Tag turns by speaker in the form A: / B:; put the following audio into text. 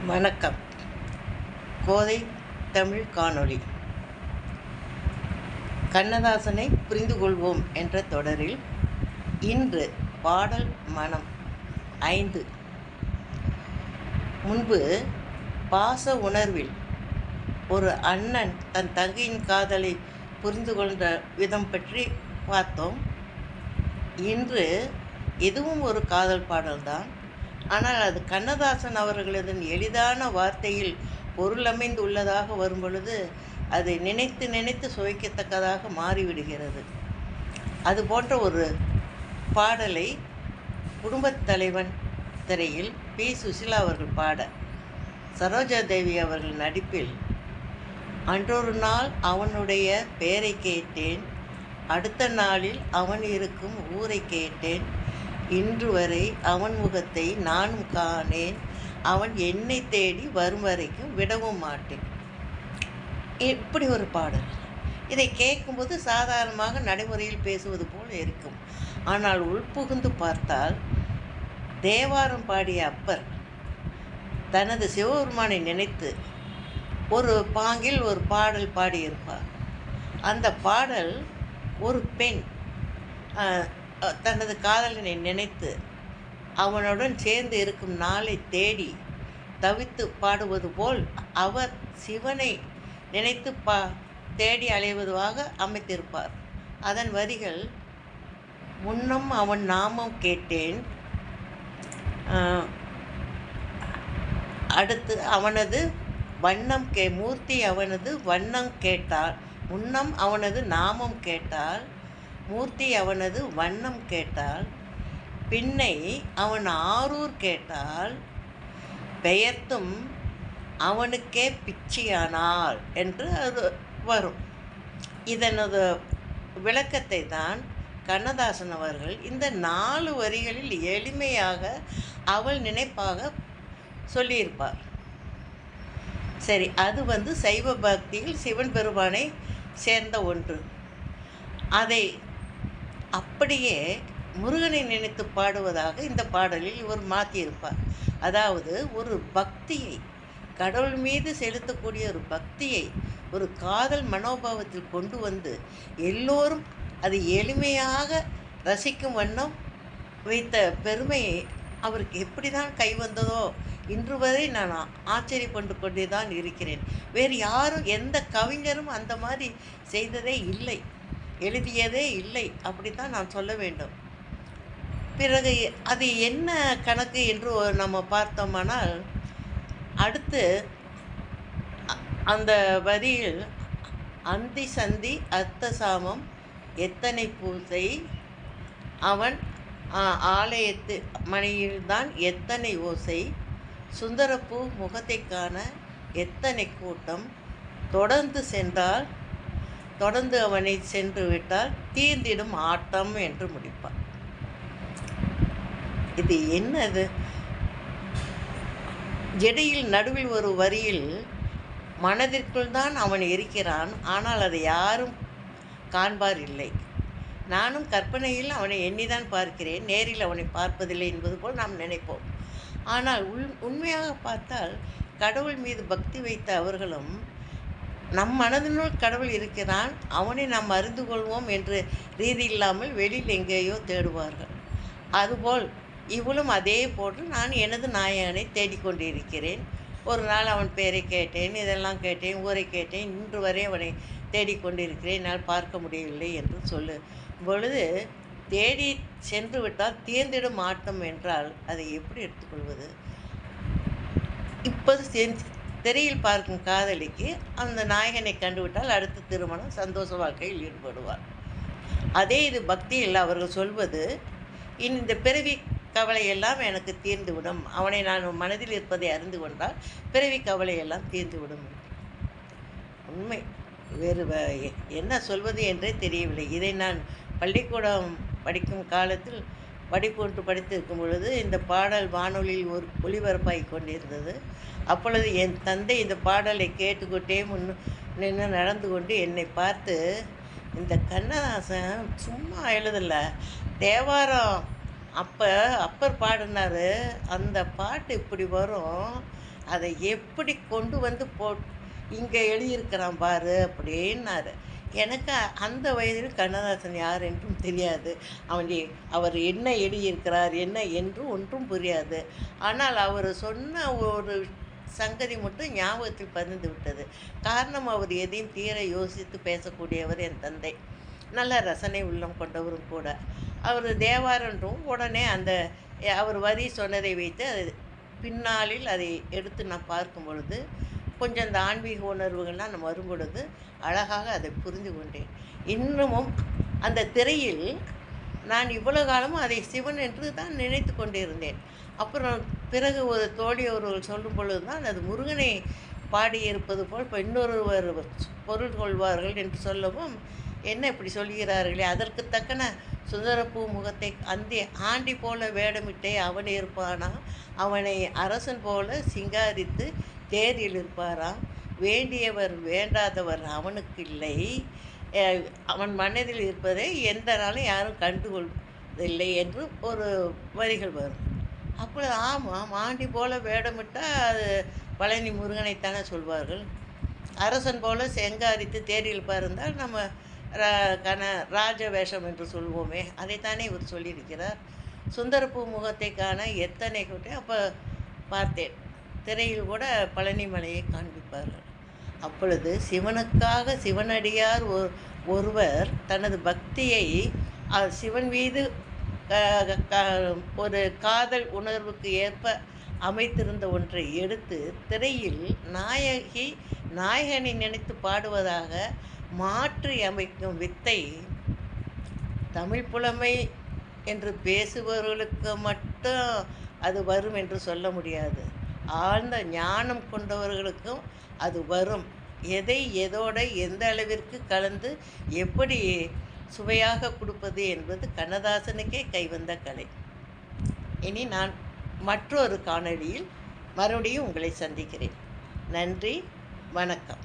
A: வணக்கம். கோதை தமிழ் காணொளி. கண்ணதாசனை புரிந்து கொள்வோம் என்ற தொடரில் இன்று பாடல் மனம் 5. முன்பு பாச உணர்வில் ஒரு அண்ணன் தன் தங்கையின் காதலை புரிந்து கொண்ட விதம் பற்றி பார்த்தோம். இன்று இதுவும் ஒரு காதல் பாடல்தான். ஆனால் அது கண்ணதாசன் அவர்களது எளிதான வார்த்தையில் பொருளமைந்து உள்ளதாக வரும் பொழுது அது நினைத்து நினைத்து சுவைக்கத்தக்கதாக மாறிவிடுகிறது. அது போன்ற ஒரு பாடலை குடும்பத் தலைவன் திரையில் பி. சுசிலா அவர்கள் பாட, சரோஜா தேவி அவர்கள் நடிப்பில், அன்றொரு நாள் அவனுடைய பெயரை கேட்டேன், அடுத்த நாளில் அவன் இருக்கும் ஊரை கேட்டேன், இன்று வரை அவன் முகத்தை நானும் காணேன், அவன் என்னை தேடி வரும் வரைக்கும் விடவும் மாட்டேன். இப்படி ஒரு பாடல். இதை கேட்கும்போது சாதாரணமாக நடைமுறையில் பேசுவது போல் இருக்கும். ஆனால் உள்புகுந்து பார்த்தால் தேவாரம் பாடிய அப்பர் தனது சிவபெருமானை நினைத்து ஒரு பாங்கில் ஒரு பாடல் பாடியிருப்பார். அந்த பாடல் ஒரு பெண் தனது காதலனை நினைத்து அவனுடன் சேர்ந்து இருக்கும் நாளை தேடி தவித்து பாடுவது போல் அவர் சிவனை நினைத்து தேடி அலைவதாக அமைத்திருப்பார். அதன் வரிகள்: முன்னம் அவன் நாமம் கேட்டேன், அடுத்து அவனது வண்ணம் மூர்த்தி அவனது வண்ணம் கேட்டால், முன்னம் அவனது நாமம் கேட்டால், மூர்த்தி அவனது வண்ணம் கேட்டால், பின்னை அவன் ஆரூர் கேட்டால், பெயர்த்தும் அவனுக்கே பிச்சையானாள் என்று அது வரும். இதனது விளக்கத்தை தான் கண்ணதாசன் அவர்கள் இந்த 4 வரிகளில் எளிமையாக அவள் நினைப்பாக சொல்லியிருப்பார். சரி, அது சைவ பக்தியில் சிவன் பெருமானை சேர்ந்த ஒன்று. அதை அப்படியே முருகனை நினைத்து பாடுவதாக இந்த பாடலில் இவர் மாற்றியிருப்பார். அதாவது ஒரு பக்தியை, கடவுள் மீது செலுத்தக்கூடிய ஒரு பக்தியை ஒரு காதல் மனோபாவத்தில் கொண்டு வந்து எல்லோரும் அது எளிமையாக ரசிக்கும் வண்ணம் வைத்த பெருமையை அவருக்கு எப்படி தான் கை வந்ததோ இன்று வரை நான் ஆச்சரியப்பட்டு கொண்டே தான் இருக்கிறேன். வேறு யாரும், எந்த கவிஞரும் அந்த மாதிரி செய்ததே இல்லை, எழுதியதே இல்லை, அப்படித்தான் நான் சொல்ல வேண்டும். பிறகு அது என்ன கணக்கு என்று நம்ம பார்த்தோமானால், அடுத்து அந்த வரியில் அந்தி சந்தி அர்த்த சாமம் எத்தனை பூசை, அவன் ஆலயத்து மணியில்தான் எத்தனை ஓசை, சுந்தரப்பூ முகத்தை காண எத்தனை கூட்டம், தொடர்ந்து சென்றால், தொடர்ந்து அவனை சென்று விட்டால் தீர்ந்திடும் ஆட்டம் என்று முடிப்பார். இது என்னது? இடையில் நடுவில் ஒரு வரியில் மனதிற்குள் தான் அவன் இருக்கிறான், ஆனால் அதை யாரும் காண்பார் இல்லை, நானும் கற்பனையில் அவனை எண்ணிதான் பார்க்கிறேன், நேரில் அவனை பார்ப்பதில்லை என்பது போல் நாம் நினைப்போம். ஆனால் உண்மையாக பார்த்தால் கடவுள் மீது பக்தி வைத்த அவர்களும் நம் மனதினுள் கடவுள் இருக்கிறான், அவனை நாம் அறிந்து கொள்வோம் என்ற ரீதி இல்லாமல் வெளியில் எங்கேயோ தேடுவார்கள். அதுபோல் இவளும் அதே போன்று நான் எனது நாயகனை தேடிக்கொண்டிருக்கிறேன். ஒரு நாள் அவன் பெயரை கேட்டேன், இதெல்லாம் கேட்டேன், ஊரை கேட்டேன், இன்று வரை அவனை தேடிக்கொண்டிருக்கிறேன், என்னால் பார்க்க முடியவில்லை என்று சொல்லு பொழுது, தேடி சென்று விட்டால் தீர்ந்திடும் ஆட்டம் என்றால் அதை எப்படி எடுத்துக்கொள்வது? இப்போது திரையில் பார்க்கும் காதலிக்கு அந்த நாயகனை கண்டுவிட்டால் அடுத்த திருமணம், சந்தோஷ வாழ்க்கையில் ஈடுபடுவார். அதே இது பக்தியில் அவர்கள் சொல்வது, இந்த பிறவி கவலையெல்லாம் எனக்கு தீர்ந்துவிடும், அவனை நான் மனதில் இருப்பதை அறிந்து கொண்டால் பிறவி கவலையெல்லாம் தீர்ந்துவிடும். உண்மை, வேறு என்ன சொல்வது என்றே தெரியவில்லை. இதை நான் பள்ளிக்கூடம் படிக்கும் காலத்தில் படிப்பொன்று படித்திருக்கும் பொழுது இந்த பாடல் வானொலியில் ஒரு ஒளிபரப்பாகி கொண்டிருந்தது. அப்பொழுது என் தந்தை இந்த பாடலை கேட்டுக்கொண்டே நின்று நடந்து கொண்டு என்னை பார்த்து, இந்த கண்ணதாசன் சும்மா எழுதலை, தேவாரம் அப்பர் பாடினார், அந்த பாட்டு இப்படி வரும், அதை எப்படி கொண்டு வந்து இங்கே எழுதியிருக்கிறான் பாரு அப்படின்னாரு. எனக்கு அந்த வயதில் கண்ணதாசன் யார் என்றும் தெரியாது. அவர் என்ன எழுதியிருக்கிறார் என்ன என்று ஒன்றும் புரியாது. ஆனால் அவர் சொன்ன ஒரு சங்கதி மட்டும் ஞாபகத்தில் பதிந்து விட்டது. காரணம், அவர் எதையும் தீர யோசித்து பேசக்கூடியவர் என் தந்தை. நல்ல ரசனை உள்ளம் கொண்டவரும் கூட. அவர் தேவாரன்றும் உடனே அவர் வரி சொன்னதை வைத்து பின்னாளில் அதை எடுத்து நான் பார்க்கும் பொழுது கொஞ்சம் அந்த ஆன்மீக உணர்வுகள்லாம் நம்ம வரும் பொழுது அழகாக அதை புரிந்து கொண்டேன். இன்னமும் அந்த திரையில் நான் இவ்வளோ காலமும் அதை சிவன் என்று தான் நினைத்து கொண்டிருந்தேன். அப்புறம் பிறகு ஒரு தோழி ஒருவர் சொல்லும் பொழுது தான் அது முருகனை பாடியிருப்பது போல் இப்போ இன்னொருவர் பொருள் கொள்வார்கள் என்று சொல்லவும், என்ன இப்படி சொல்கிறார்களே, அதற்கு தக்கன சுந்தரப்பூ முகத்தை ஆண்டி போல வேடமிட்டே அவன் இருப்பானா, அவனை அரசன் போல சிங்காரித்து தேரில் இருப்பாராம், வேண்டியவர் வேண்டாதவர் அவனுக்கு இல்லை, அவன் மனதில் இருப்பதை எந்த நாளும் யாரும் கண்டுகொள்வதில்லை என்று ஒரு வரிகள் வரும். அப்போ ஆமாம், ஆண்டி போல வேடமிட்டால் அது பழனி முருகனைத்தானே சொல்வார்கள். அரசன் போல செங்காரித்து தேரில் பறந்தால் நம்ம ராஜ வேஷம் என்று சொல்வோமே, அதைத்தானே இவர் சொல்லியிருக்கிறார். சுந்தரப்பூ முகத்தை காண எத்தனை கூட்டி அப்போ பார்த்தேன். திரையில் கூட பழனி மலையை காண்பிப்பார்கள். அப்பொழுது சிவனுக்காக சிவனடியார் ஒருவர் தனது பக்தியை சிவன் மீது ஒரு காதல் உணர்வுக்கு ஏற்ப அமைத்திருந்த ஒன்றை எடுத்து திரையில் நாயகனை நினைத்து பாடுவதாக மாற்றி அமைக்கும் வித்தை தமிழ் புலமை என்று பேசுபவர்களுக்கு மட்டும் அது வரும் என்று சொல்ல முடியாது. ஆழ்ந்த ஞானம் கொண்டவர்களுக்கும் அது வரும். எதை எதோட எந்த அளவிற்கு கலந்து எப்படி சுவையாக கொடுப்பது என்பது கண்ணதாசனுக்கே கைவந்த கலை. இனி நான் மற்றொரு காணொளியில் மறுபடியும் உங்களை சந்திக்கிறேன். நன்றி, வணக்கம்.